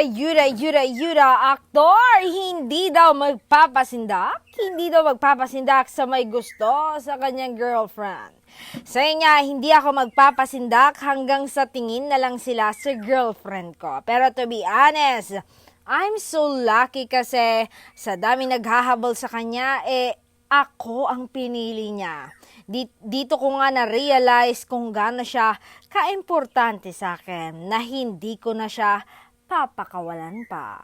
Yuda, aktor, hindi daw magpapasindak sa may gusto sa kanyang girlfriend. Sabi niya, hindi ako magpapasindak hanggang sa tingin na lang sila sa girlfriend ko. Pero to be honest, I'm so lucky kasi sa dami naghahabol sa kanya, ako ang pinili niya. Dito ko nga na-realize kung gaano siya kaimportante sa akin na hindi ko na siya papakawalan pa.